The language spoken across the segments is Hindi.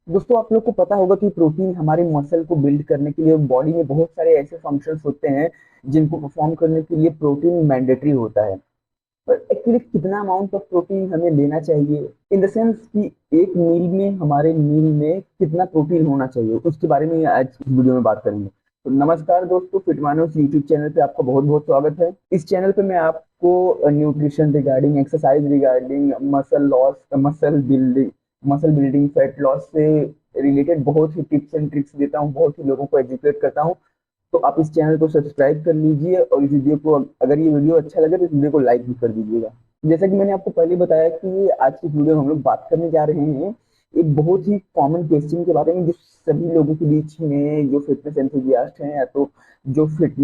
दोस्तों आप लोग को पता होगा कि प्रोटीन हमारे मसल को बिल्ड करने के लिए बॉडी में बहुत सारे ऐसे फंक्शंस होते हैं जिनको परफॉर्म करने के लिए प्रोटीन मैंडेटरी होता है। पर एक्चुअली कितना अमाउंट ऑफ प्रोटीन हमें लेना चाहिए इन द सेंस कि एक मील में हमारे मील में कितना प्रोटीन होना चाहिए उसके बारे में आज इस वीडियो में बात करेंगे। तो नमस्कार दोस्तों, फिटमानोस यूट्यूब चैनल पे आपका बहुत बहुत स्वागत है। इस चैनल पे मैं आपको nutrition regarding, exercise regarding, muscle loss, muscle building, fat loss से रिलेटेड बहुत ही टिप्स एंड ट्रिक्स देता हूँ, बहुत ही लोगों को एजुकेट करता हूँ। तो आप इस चैनल को सब्सक्राइब कर लीजिए और इस वीडियो को, अगर ये वीडियो अच्छा लगे तो इस वीडियो को लाइक भी कर दीजिएगा। जैसा कि मैंने आपको पहले बताया कि आज की वीडियो में हम लोग बात करने जा रहे हैं एक बहुत ही कॉमन क्वेश्चन के बारे में, जो सभी लोगों के बीच में, जो फिटनेस एंथुजियास्ट हैं या तो जो फिट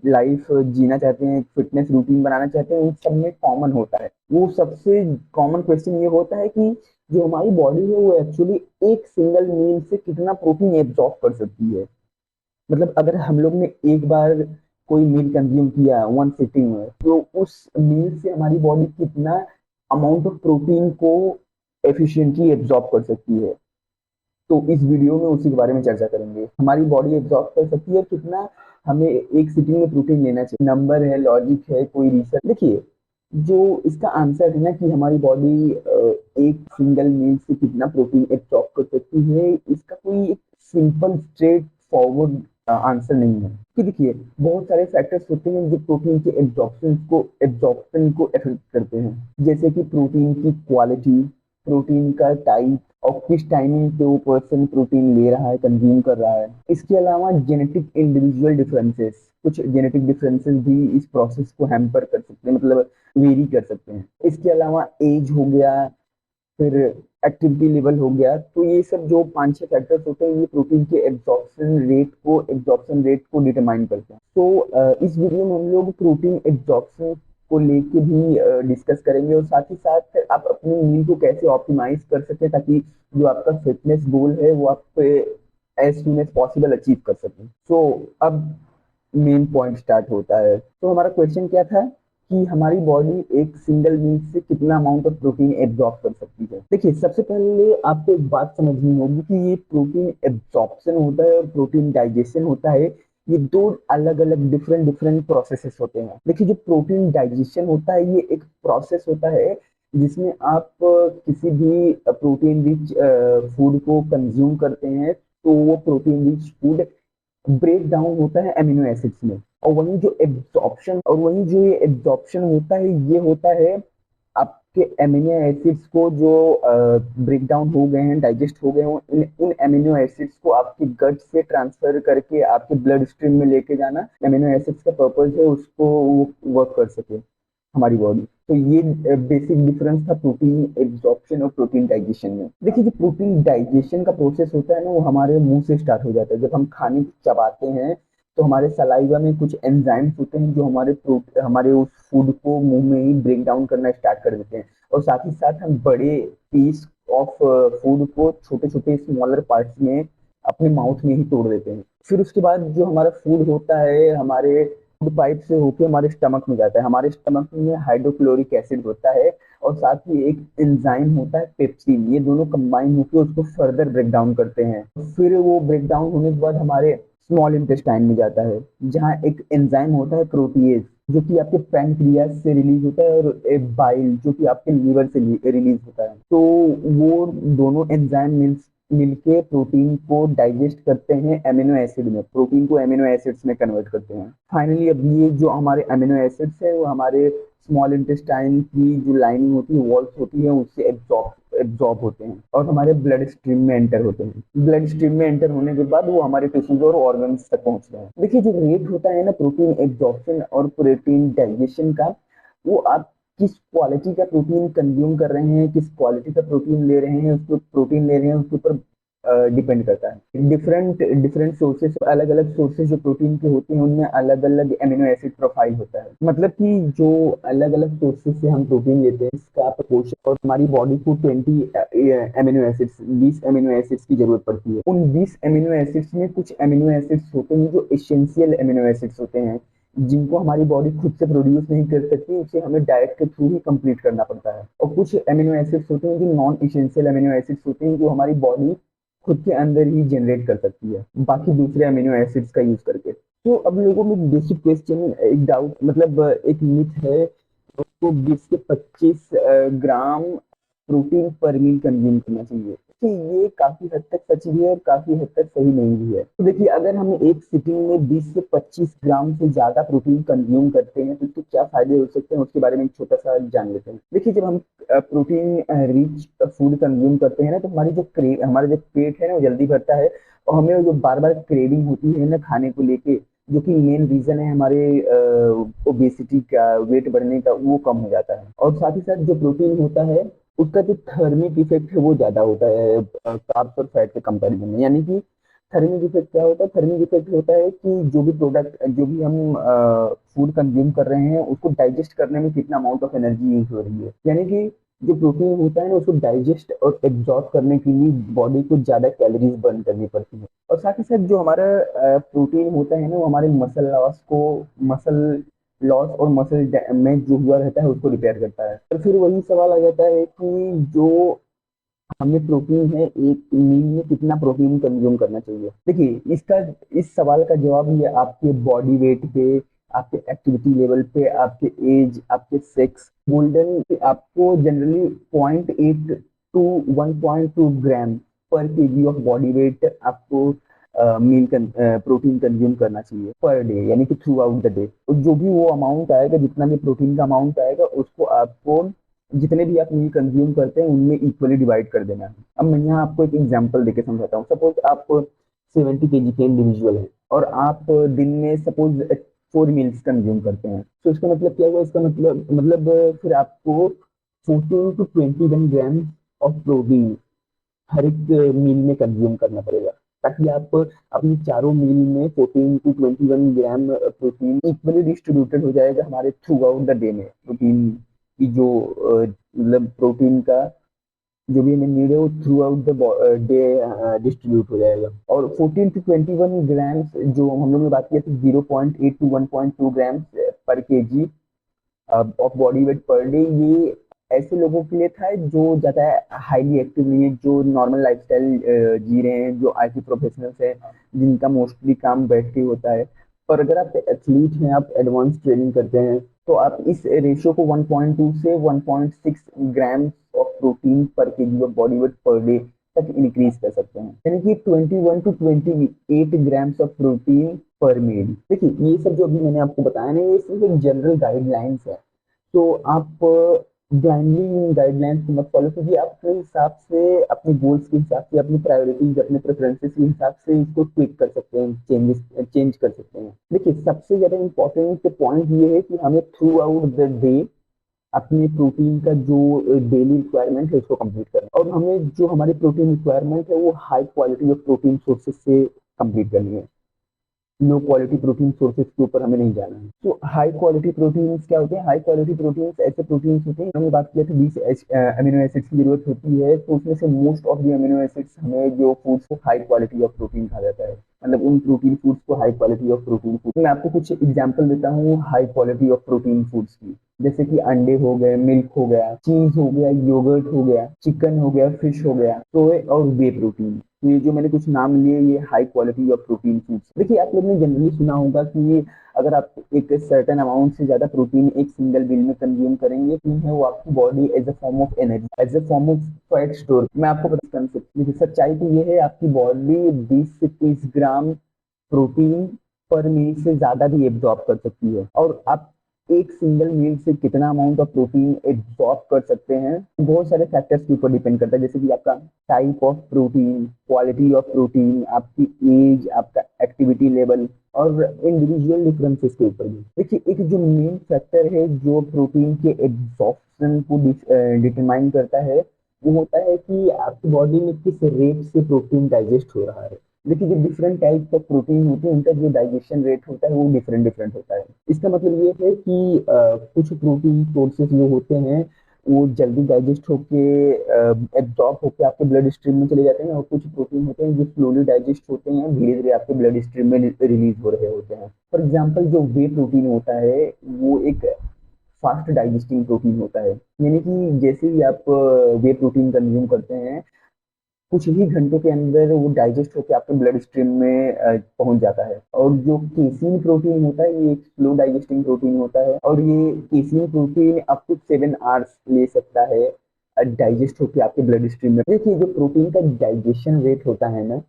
लाइफ जीना चाहते हैं, फिटनेस रूटीन बनाना चाहते हैं, उन सब में कॉमन होता है। वो सबसे कॉमन क्वेश्चन ये होता है कि जो हमारी बॉडी है वो एक्चुअली एक सिंगल मील से कितना प्रोटीन एब्जॉर्ब कर सकती है। मतलब अगर हम लोग ने एक बार कोई मील कंज्यूम किया वन सिटिंग में, तो उस मील से हमारी बॉडी कितना अमाउंट ऑफ प्रोटीन को एफिशिएंटली एब्जॉर्ब कर सकती है। तो इस वीडियो में उसी के बारे में चर्चा करेंगे, हमारी बॉडी एब्जॉर्ब कर सकती है कितना, हमें एक सिटिंग में प्रोटीन लेना चाहिए। नंबर है, लॉजिक है, कोई रिसर्च? देखिए, जो इसका आंसर है ना कि हमारी बॉडी एक सिंगल मील से कितना प्रोटीन एब्जॉर्ब कर सकती है, इसका कोई एक सिंपल स्ट्रेट फॉरवर्ड आंसर नहीं है। कि देखिए, बहुत सारे फैक्टर्स होते हैं जो प्रोटीन के एब्जॉर्प्शन को इफेक्ट करते हैं, जैसे कि प्रोटीन की क्वालिटी, प्रोटीन का टाइप और किस टाइमिंग पे वो पर्सन प्रोटीन ले रहा है, कंज्यूम कर रहा है। इसके अलावा जेनेटिक इंडिविजुअल डिफरेंसेस, कुछ जेनेटिक डिफरेंसेस भी इस प्रोसेस को हैम्पर कर सकते हैं, मतलब वेरी कर सकते हैं। इसके अलावा एज हो गया, फिर एक्टिविटी लेवल हो गया। तो ये सब जो पांच छह फैक्टर्स होते हैं, ये प्रोटीन के एब्जॉर्प्शन रेट को डिटरमाइन करते हैं। तो इस वीडियो में हम लोग प्रोटीन एब्जॉर्प्शन को लेके भी डिस्कस करेंगे, और साथ ही साथ आप अपनी मील को कैसे ऑप्टिमाइज कर सकते, ताकि जो आपका फिटनेस गोल है वो आप as soon as possible achieve कर सकें। तो अब मेन पॉइंट स्टार्ट होता है। तो हमारा क्वेश्चन क्या था कि हमारी बॉडी एक सिंगल मील से कितना अमाउंट ऑफ प्रोटीन एब्जॉर्ब कर सकती है। देखिए, सबसे पहले आपको एक बात समझनी होगी कि ये प्रोटीन एब्जॉर्प्शन होता है और प्रोटीन डाइजेशन होता है, ये दो अलग अलग डिफरेंट डिफरेंट प्रोसेसेस होते हैं। देखिए, जो प्रोटीन डाइजेशन होता है ये एक प्रोसेस होता है जिसमें आप किसी भी प्रोटीन रिच फूड को कंज्यूम करते हैं, तो वो protein rich food break down होता है अमीनो एसिड्स में। और वही जो ये एब्जॉर्प्शन होता है, ये होता है आपके अमीनो एसिड्स को जो ब्रेक डाउन हो गए हैं, डाइजेस्ट हो गए हों, इन अमीनो एसिड्स को आपके गट से ट्रांसफर करके आपके ब्लड स्ट्रीम में लेके जाना। अमीनो एसिड्स का पर्पज है उसको वो वर्क कर सके हमारी बॉडी। तो ये बेसिक डिफरेंस था प्रोटीन एब्जॉर्प्शन और प्रोटीन डाइजेशन में। देखिए, जो प्रोटीन डाइजेशन का प्रोसेस होता है ना, वो हमारे मुंह से स्टार्ट हो जाता है। जब हम खाने चबाते हैं तो हमारे सलाइवा में कुछ एंजाइम्स होते हैं जो हमारे उस फूड को मुंह में ही ब्रेक डाउन करना स्टार्ट कर देते हैं, और साथ ही साथ हम बड़े पीस ऑफ फूड को छोटे छोटे स्मॉलर पार्ट्स में अपने माउथ में ही तोड़ देते हैं। फिर उसके बाद जो हमारा फूड होता है, हमारे फूड पाइप से होके हमारे स्टमक में जाता है। हमारे स्टमक में हाइड्रोक्लोरिक एसिड होता है और साथ ही एक एंजाइम होता है पेप्सिन। ये दोनों कंबाइन होकर उसको फर्दर ब्रेक डाउन करते हैं। फिर वो ब्रेक डाउन होने के बाद हमारे स्मॉल इंटेस्टाइन में जाता है, जहाँ एक एंजाइम होता है प्रोटीएज, जो कि आपके पैनक्रियाज से रिलीज होता है, और एक बाइल जो कि आपके लीवर से रिलीज होता है। तो वो दोनों एंजाइम मिलके प्रोटीन को डाइजेस्ट करते हैं अमीनो एसिड में, प्रोटीन को अमीनो एसिड्स में कन्वर्ट करते हैं। फाइनली अब ये जो हमारे अमीनो एसिड्स है वो हमारे स्मॉल इंटेस्टाइन की जो लाइनिंग होती है, वॉल्स होती है, उससे एब्जॉर्ब होते हैं और हमारे ब्लड स्ट्रीम में एंटर होते हैं। ब्लड स्ट्रीम में एंटर होने के बाद वो हमारे टिश्यूज और ऑर्गन्स तक पहुंचते हैं। देखिए, जो रेट होता है ना प्रोटीन एब्जॉर्प्शन और प्रोटीन डाइजेशन का, वो आप किस क्वालिटी का प्रोटीन कंज्यूम कर रहे हैं, किस क्वालिटी का प्रोटीन ले रहे हैं, उसके ऊपर डिपेंड करता है। डिफरेंट डिफरेंट सोर्सेस, अलग अलग सोर्सेस जो प्रोटीन के होते हैं, उनमें अलग अलग एमिनो एसिड प्रोफाइल होता है। मतलब कि जो अलग अलग सोर्सेस से हम प्रोटीन लेते हैं, इसका प्रोपोर्शन, और हमारी बॉडी को 20 एमिनो एसिड्स की जरूरत पड़ती है। उन 20 एमिनो एसिड्स में कुछ एमिनो एसिड्स होते हैं जो एसेंशियल एमिनो एसिड्स होते हैं, जिनको हमारी बॉडी खुद से प्रोड्यूस नहीं कर सकती, उसे हमें डाइट के थ्रू ही कंप्लीट करना पड़ता है। और कुछ एमिनो एसिड्स होते हैं जो नॉन एसेंशियल एमिनो एसिड्स होते हैं, जो हमारी बॉडी खुद के अंदर ही जनरेट कर सकती है, बाकी दूसरे अमीनो एसिड्स का यूज करके। तो अब लोगों में बेसिक क्वेश्चन, एक डाउट, मतलब एक मिथ है, उसको 20 से 25 ग्राम प्रोटीन पर मील कंज्यूम करना चाहिए। कि ये काफी हद तक सच भी है और काफी हद तक सही नहीं भी है। तो देखिए, अगर हम एक सिटिंग में 20 से 25 ग्राम से ज्यादा प्रोटीन कंज्यूम करते हैं तो उसके क्या फायदे हो सकते हैं, उसके बारे में एक छोटा सा जान लेते हैं। देखिए, जब हम प्रोटीन रिच फूड कंज्यूम करते हैं ना, तो हमारा जो पेट है ना, वो जल्दी भरता है, और हमें वो जो बार बार क्रेविंग होती है ना खाने को लेके, जो कि मेन रीजन है हमारे ओबेसिटी का, वेट बढ़ने का, वो कम हो जाता है। और साथ ही साथ जो प्रोटीन होता है, उसका जो थर्मिक इफेक्ट है वो ज्यादा होता है कार्ब्स और फैट के कंपैरिजन में। यानी कि थर्मिक इफेक्ट क्या होता है? थर्मिक इफेक्ट होता है कि जो भी हम फूड कंज्यूम कर रहे हैं, उसको डाइजेस्ट करने में कितना अमाउंट ऑफ एनर्जी यूज हो रही है। यानी कि जो प्रोटीन होता है ना, उसको डाइजेस्ट और एब्जॉर्ब करने के लिए बॉडी को ज्यादा कैलोरीज बर्न करनी पड़ती है। और साथ ही साथ जो हमारा प्रोटीन होता है ना, वो हमारे मसल लॉस और मसल डैमेज जो हुआ रहता है उसको रिपेयर करता है। तो फिर वही सवाल आ जाता है कि जो हमें प्रोटीन है, एक मील में कितना प्रोटीन कंज्यूम करना चाहिए? देखिए, इस सवाल का जवाब ये आपके बॉडी वेट पे, आपके एक्टिविटी लेवल पे, आपके एज, आपके सेक्स, गोल्डन, आपको जनरली 0.8 टू 1.2 ग्राम पर केजी ऑफ बॉडी वेट आपको प्रोटीन कंज्यूम करना चाहिए पर डे, यानी कि थ्रू आउट द डे। तो जो भी वो अमाउंट आएगा, जितना भी प्रोटीन का अमाउंट आएगा, उसको आपको जितने भी आप मील कंज्यूम करते हैं उनमें इक्वली डिवाइड कर देना है। अब मैं यहाँ आपको एक एग्जांपल देके समझाता हूँ। सपोज आप 70 kg के इंडिविजुअल है, और आप दिन में सपोज 4 मील्स कंज्यूम करते हैं। तो इसका मतलब क्या हुआ? इसका मतलब फिर आपको 14 to 21 ग्राम ऑफ प्रोटीन हर एक मील में कंज्यूम करना पड़ेगा, ताकि आप अपनी चारों मील में 14 to 21 gram protein equally distributed हो जाएगा हमारे थ्रू आउट द डे में। प्रोटीन की जो मतलब प्रोटीन का जो भी हमें नीड है, वो through out the day distribute हो जाएगा। और 14 to 21 ग्राम्स जो हम लोग ने बात की थी, 0.8 to 1.2 ग्राम पर KG of body weight per day, ये ऐसे लोगों के लिए था जो ज्यादा हाईली एक्टिव नहीं है, जो नॉर्मल लाइफस्टाइल जी रहे हैं, जो आईटी प्रोफेशनल्स हैं, जिनका मोस्टली काम बैठ के होता है। पर अगर आप एथलीट हैं, आप एडवांस ट्रेनिंग करते हैं, तो आप इस रेशियो को 1.2 से 1.6 ग्राम ऑफ प्रोटीन पर KG of body weight per day तक इंक्रीज कर सकते हैं। यानी कि 21 to 28 ग्राम्स ऑफ प्रोटीन पर मील। देखिए, ये सब जो अभी मैंने आपको बताया ना, ये सिर्फ एक जनरल गाइडलाइंस है। तो आप ब्लाइंडली इन गाइडलाइंस को मत फॉलो कीजिए। आप अपने हिसाब से, अपने गोल्स के हिसाब से, अपनी प्रायोरिटीज, अपने प्रेफरेंसेस के हिसाब से इसको ट्विक कर सकते हैं, चेंज कर सकते हैं। देखिए, सबसे ज्यादा इंपॉर्टेंट पॉइंट ये है कि हमें थ्रू आउट द डे अपने प्रोटीन का जो डेली रिक्वायरमेंट है उसको कंप्लीट करना, और हमें जो हमारी प्रोटीन रिक्वायरमेंट है वो high quality of protein sources से कंप्लीट करनी है। लो क्वालिटी प्रोटीन सोर्सेज के ऊपर हमें नहीं जाना है। तो हाई क्वालिटी प्रोटीन्स क्या होते हैं? हाई क्वालिटी प्रोटीन्स ऐसे प्रोटीन्स होते हैं, हमने बात किया था 20 अमीनो एसिड्स की जरूरत होती है, तो उसमें से most of the amino acids हमें जो फूड्स को हाई क्वालिटी ऑफ प्रोटीन कहा जाता है, मतलब उन प्रोटीन फूड्स को high quality of protein food. मैं आपको कुछ एग्जांपल देता हूँ high quality of protein foods की, जैसे कि अंडे हो गए, मिल्क हो गया, चीज हो गया, योगर्ट हो गया, चिकन हो गया, फिश हो गया, सोए और वे प्रोटीन। तो ये जो मैंने कुछ नाम लिए, ये high quality of protein foods. देखिए, आप लोग ने जनरली सुना होगा कि अगर आप एक सर्टेन अमाउंट से ज्यादा प्रोटीन एक सिंगल मील में कंज्यूम करेंगे, तो है वो आपकी body as a form of energy, as a form of fat store. मैं आपको बता कंसेप्ट, देखिए सच्चाई तो ये है, आपकी बॉडी 20 से 30 ग्राम प्रोटीन पर मील से ज्यादा भी एब्जॉर्ब कर सकती है। और आप एक सिंगल मील से कितना अमाउंट ऑफ प्रोटीन एब्जॉर्ब कर सकते हैं, बहुत सारे फैक्टर्स के ऊपर डिपेंड करता है, जैसे कि आपका type of protein, quality of protein, आपकी एज, आपका एक्टिविटी लेवल, और इंडिविजुअल डिफरेंसेस के ऊपर भी। देखिए, एक जो मेन फैक्टर है जो प्रोटीन के एब्जॉर्प्शन को डिटरमाइन करता है, वो होता है कि आपकी बॉडी में किस रेट से प्रोटीन डाइजेस्ट हो रहा है। देखिए, जो डिफरेंट टाइप्स ऑफ प्रोटीन होते हैं, उनका जो डाइजेशन रेट होता है वो डिफरेंट डिफरेंट होता है। इसका मतलब ये है कि कुछ प्रोटीन सोर्सेज जो होते हैं वो जल्दी डाइजेस्ट होके एब्जॉर्ब होके आपके ब्लड स्ट्रीम में चले जाते हैं, और कुछ प्रोटीन होते हैं जो स्लोली डाइजेस्ट होते हैं, धीरे धीरे आपके ब्लड स्ट्रीम में रिलीज हो रहे होते हैं। फॉर एग्जाम्पल, जो वे प्रोटीन होता है वो एक फास्ट डाइजेस्टिंग प्रोटीन होता है। यानी कि जैसे ही आप वे प्रोटीन कंज्यूम करते हैं, कुछ ही घंटों के अंदर वो डाइजेस्ट होकर आपके ब्लड स्ट्रीम में पहुंच जाता है। और जो केसीन प्रोटीन होता है ये एक स्लो डाइजेस्टिंग प्रोटीन होता है, और ये casein protein up to 7 hours ले सकता है डाइजेस्ट होकर आपके ब्लड स्ट्रीम में। देखिए जो प्रोटीन का डाइजेशन रेट होता है ना,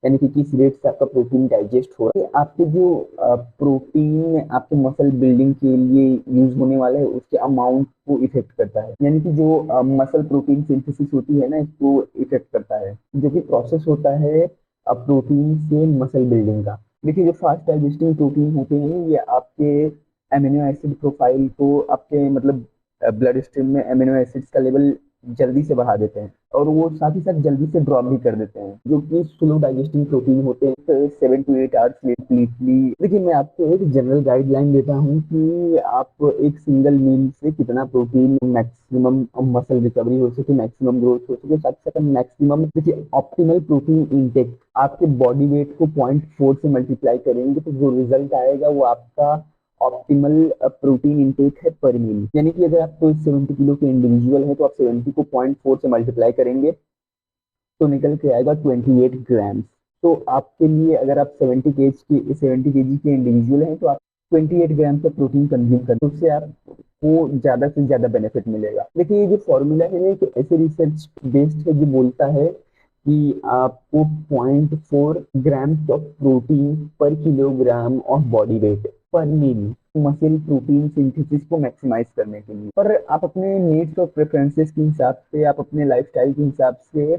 यानी कि किस रेट से आपका प्रोटीन डाइजेस्ट हो रहा है, आपके जो प्रोटीन आपके मसल बिल्डिंग के लिए यूज होने वाला है उसके अमाउंट को इफेक्ट करता है। यानी कि जो मसल प्रोटीन सिंथेसिस होती है ना, इसको इफेक्ट करता है, जो कि प्रोसेस होता है प्रोटीन से मसल बिल्डिंग का। देखिए जो फास्ट डाइजेस्टिंग प्रोटीन होते हैं ये आपके एमिनो एसिड प्रोफाइल को आपके मतलब ब्लड स्ट्रीम में एमिनो एसिड्स का लेवल जल्दी से बढ़ा देते हैं, और वो साथ ही साथ जल्दी से ड्रॉप भी कर देते हैं। जो कि स्लो डाइजेस्टिंग प्रोटीन होते हैं तो 7 to 8 आवर्स कंप्लीटली। देखिए मैं आपको एक जनरल गाइडलाइन देता हूँ कि आप एक सिंगल मील से कितना प्रोटीन मैक्सिमम मसल रिकवरी हो सके, मैक्सिमम ग्रोथ हो सके, साथ ही साथ मैक्सिमम देखिए ऑप्टिमल प्रोटीन इंटेक आपके बॉडी वेट को 0.4 से मल्टीप्लाई करेंगे तो जो रिजल्ट आएगा वो आपका ऑप्टिमल प्रोटीन इंटेक है पर मील। यानी कि अगर आप कोई 70 किलो के इंडिविजुअल है तो आप 70 को 0.4 से मल्टीप्लाई करेंगे तो निकल के आएगा 28 ग्राम। तो आपके लिए अगर आप 70 केजी के इंडिविजुअल हैं तो आप 28 ग्राम का प्रोटीन कंज्यूम करें, तो उससे आपको ज्यादा से ज्यादा बेनिफिट मिलेगा। देखिए ये जो फॉर्मूला है ना एक ऐसे रिसर्च बेस्ड है जो बोलता है कि आपको 0.4 ग्राम ऑफ प्रोटीन पर किलोग्राम ऑफ बॉडी वेट पर मील मसल प्रोटीन सिंथेसिस को मैक्सिमाइज करने के लिए। और आप अपने नीड्स और प्रेफरेंसेस के हिसाब से, आप अपने लाइफस्टाइल के हिसाब से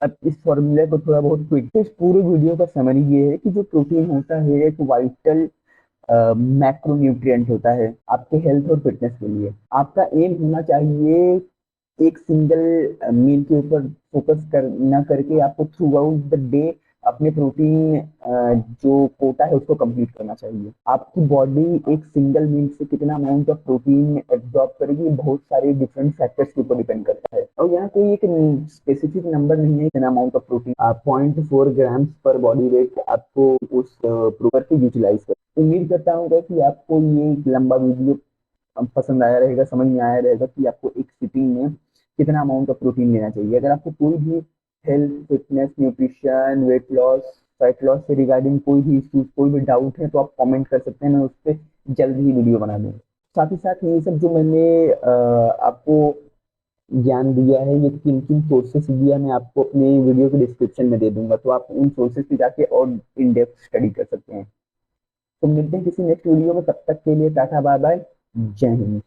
अब इस फॉर्मूले को थोड़ा बहुत ट्विक। तो इस पूरे वीडियो का समरी ये है कि जो प्रोटीन होता है एक वाइटल मैक्रोन्यूट्रिएंट होता है आपके हेल्थ और फिटनेस के लिए। आपका एम होना चाहिए एक सिंगल मील के ऊपर फोकस कर ना करके आपको थ्रू आउट द डे अपने प्रोटीन जो कोटा है उसको कंप्लीट करना चाहिए। आपकी बॉडी एक सिंगल मील से कितना अमाउंट ऑफ प्रोटीन एब्जॉर्ब करेगी बहुत सारे डिफरेंट फैक्टर्स के ऊपर डिपेंड करता है, और यहाँ कोई एक स्पेसिफिक नंबर नहीं है कितना अमाउंट ऑफ प्रोटीन आप 0.4 ग्राम पर बॉडी वेट आपको उस प्रोपर को यूटिलाइज कर। उम्मीद करता हूँ कि आपको ये लंबा वीडियो पसंद आया रहेगा, समझ में आया रहेगा कि आपको एक सिटिंग में कितना अमाउंट ऑफ प्रोटीन लेना चाहिए। अगर आपको कोई भी health, fitness, nutrition, weight loss, fat loss से रिगार्डिंग कोई भी इश्यूज, कोई भी डाउट है तो आप कमेंट कर सकते हैं, मैं उस पर जल्द ही वीडियो बना दूंगा। साथ ही साथ ये सब जो मैंने आपको ज्ञान दिया है ये किन किन सोर्सेस दिया मैं आपको अपने वीडियो के डिस्क्रिप्शन में दे दूंगा, तो आप उन सोर्सेस पे जाके और इन डेप्थ स्टडी कर सकते हैं। तो मिलते हैं किसी नेक्स्ट वीडियो में, तब तक के लिए टाटा बाय बाय, जय हिंद।